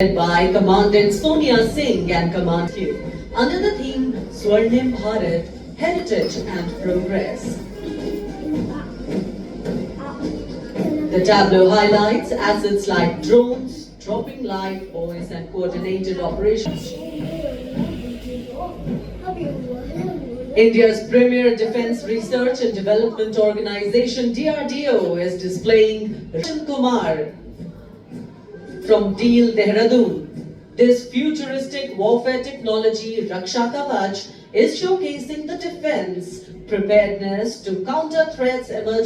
Led by Commandant Sonia Singh and Command Q under the theme Swarnim Bharat, Heritage and Progress. The tableau highlights assets like drones, dropping live buoys and coordinated operations. India's premier defense research and development organization DRDO is displaying Rishan Kumar from Deel, Dehradun. This futuristic warfare technology, Raksha Kavach, is showcasing the defense preparedness to counter threats emerging.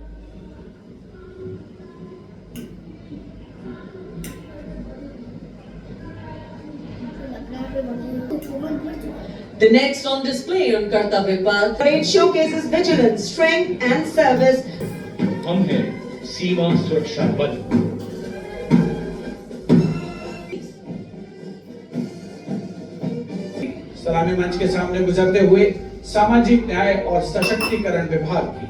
The next on display on Kartavya Path, it showcases vigilance, strength and service. हम हैं सीमा सुरक्षा बल। सलामी मंच के सामने गुजरते हुए सामाजिक न्याय और सशक्तिकरण विभाग की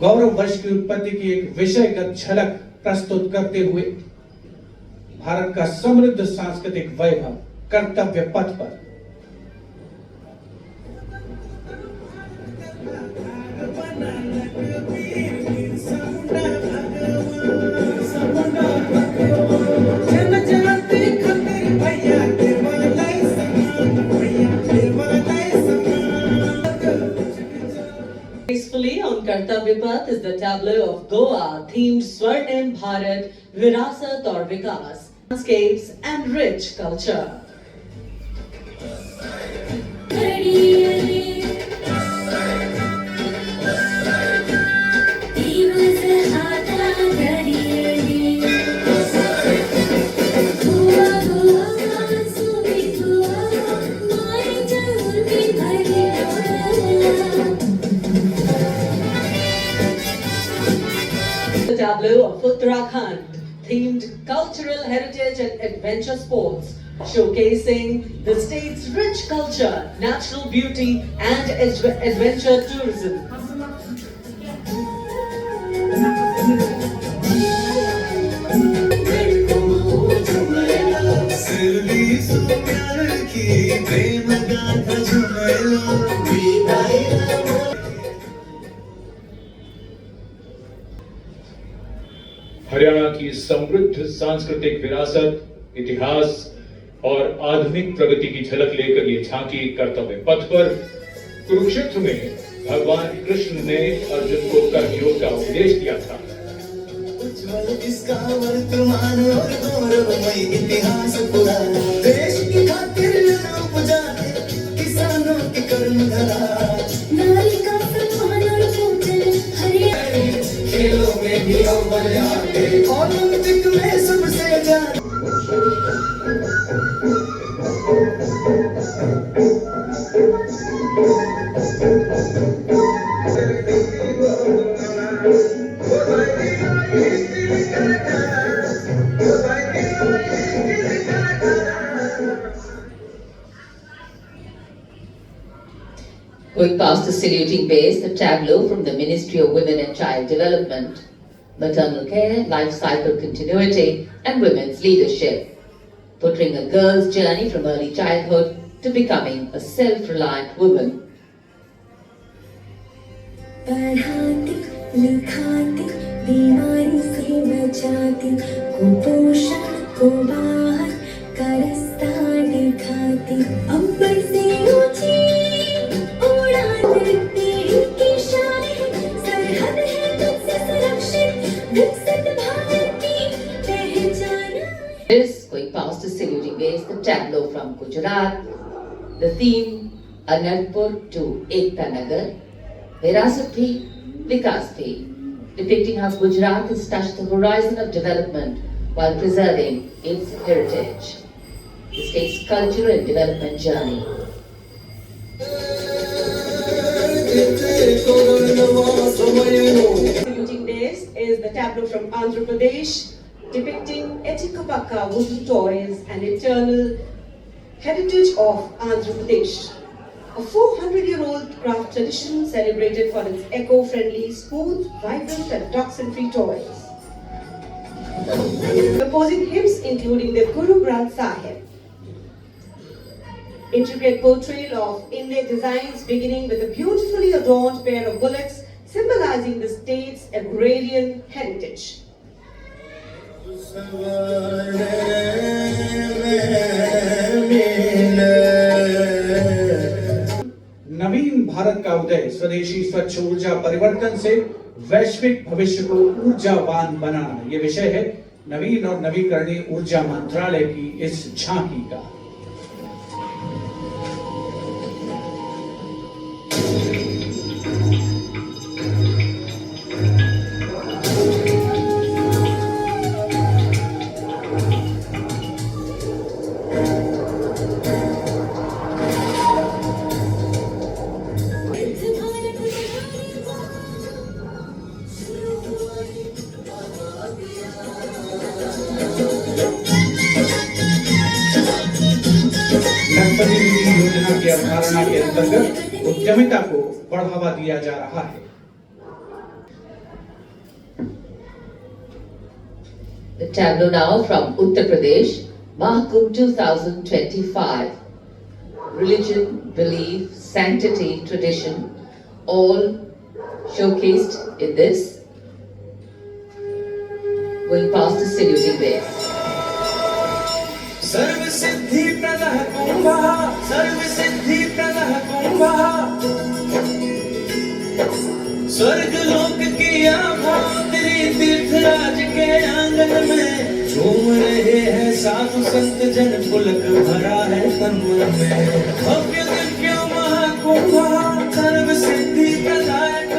गौरव वर्ष की उत्पत्ति की एक विषयगत झलक प्रस्तुत करते हुए भारत का समृद्ध सांस्कृतिक वैभव कर्तव्य पथ पर Gracefully on Kartavya Path is the tableau of Goa themed Swarnim Bharat, Virasat aur Vikas, landscapes and rich culture. The tableau of Uttarakhand themed cultural heritage and adventure sports, showcasing the state's rich culture, natural beauty and adventure tourism. Haryana की समृद्ध सांस्कृतिक विरासत, इतिहास और आधुनिक प्रगति की झलक लेकर ये झांकी कर्तव्य पथ पर कुरुक्षेत्र में भगवान कृष्ण ने अर्जुन को कर्मयोग का उपदेश दिया था। इसका वर्तमान और गौरवमय इतिहास पुराना, देश की खातिर रूप जाते किसानों की कर्मधारा, नारी का सम्मान और पूजन हरियाणा, खेलों में भी अव्वल आते, ओलंपिक में सबसे ज्यादा। Going past the saluting base, the tableau from the Ministry of Women and Child Development, maternal care, life cycle continuity and women's leadership, portraying a girl's journey from early childhood to becoming a self-reliant woman. पढ़ाती लिखाती बीमारी से बचाती कुपोषण को बाहर का रास्ता दिखाती अंबर से ऊंची उड़ान पीढ़ी की शान है सरहद है तुझसे सुरक्षित विकसित भारत की पहचान। This, going past the saluting base, the tableau from Gujarat, the theme Anandpur to Ekta Nagar, Virasat Thi, Vikas Thi, depicting how Gujarat has touched the horizon of development while preserving its heritage. The state's cultural and development journey. Saluting days is the tableau from Andhra Pradesh, depicting Etikapaka wooden toys and eternal heritage of Andhra Pradesh. A 400-year-old craft tradition celebrated for its eco-friendly, smooth, vibrant and toxin-free toys. Composing hymns including the Guru Granth Sahib. Intricate portrayal of inlay designs beginning with a beautifully adorned pair of bullocks symbolizing the state's agrarian heritage. नवीन भारत का उदय स्वदेशी स्वच्छ ऊर्जा परिवर्तन से वैश्विक भविष्य को ऊर्जावान बनाना, ये विषय है नवीन और नवीकरणीय ऊर्जा मंत्रालय की इस झांकी का। नर्मदा निधि योजना की अवधारणा के अंतर्गत उद्यमिता को बढ़ावा दिया जा रहा है। The tableau now from Uttar Pradesh, Mahakumbh 2025. Religion, belief, sanctity, tradition, all showcased in this. Going past the saluting ways. सर्व सिद्धि प्रदः कुंभा, सर्व सिद्धि प्रदः कुंभा, स्वर्ग लोक की आभा तेरी तीर्थराज के आंगन में झूम रहे हैं साधु संत जन, पुलक भरा है तन मन में। भव्य दिव्य महाकुंभ सर्व सिद्धि प्रदायक।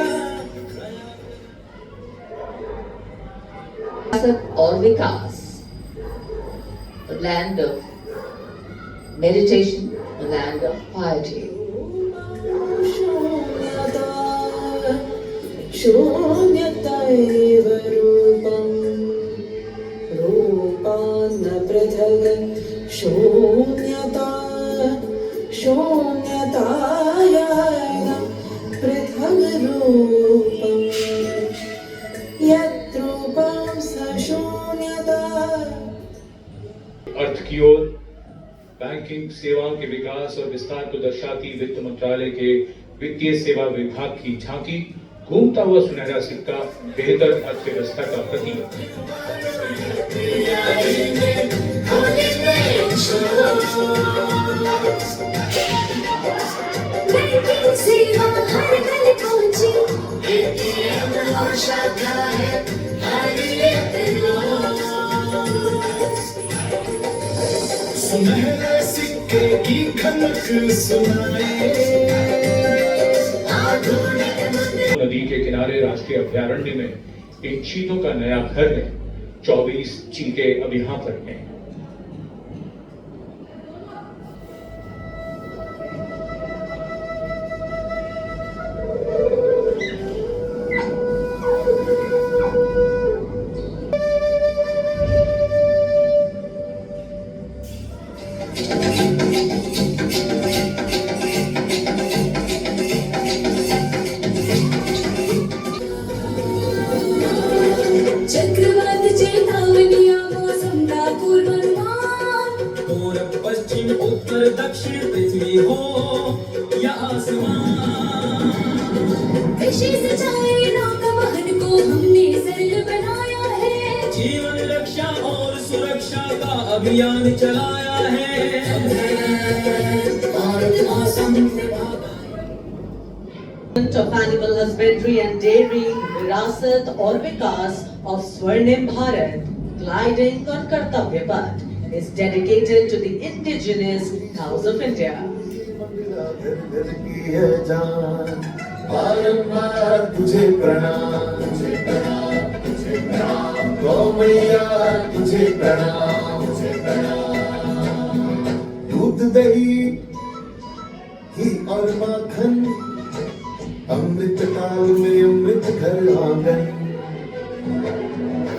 और विकास, a land of meditation, a land of piety. शून्यतैव रूपं रूपान्न पृथग् शून्यता शून्यतायाय पृथग् रूपं यत् रूपं स शून्यता। अर्थ की ओर बैंकिंग सेवाओं के विकास और विस्तार को दर्शाती वित्त मंत्रालय के वित्तीय सेवा विभाग की झांकी, घूमता हुआ सुनहरा सिक्का, बेहतर अर्थव्यवस्था का प्रतीक। बैंकिंग सेवा हर घर पहुंची, एटीएम और शाखा है हर एक रोज। सुनहरे सिक्के की खनक सुनाए, नदी के किनारे राष्ट्रीय अभयारण्य में इन चीतों का नया घर है। 24 चीते अब यहाँ पर हैं। चक्रवात चेतावनिया मौसम का पूर्वानुमान, पूरब पश्चिम उत्तर दक्षिण पृथ्वी हो या आसमान। कृषि सिंचाई नौका वाहन को हमने सरल बनाया है, जीवन रक्षा और सुरक्षा का अभियान चलाया है। भारत मौसम विभाग of animal husbandry and dairy, Virasat और विकास of Swarnim Bharat, gliding on Kartavya Path, is dedicated to the indigenous cows of India. बारंबार तुझे प्रणाम, गौ मैया तुझे प्रणाम। दूध दही घी और माखन, अमृत काल में अमृत घर आंगन।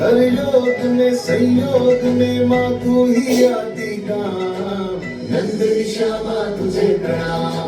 हर योग में संयोग में माँ तू ही आदि काम, नंदनी श्यामा तुझे प्रणाम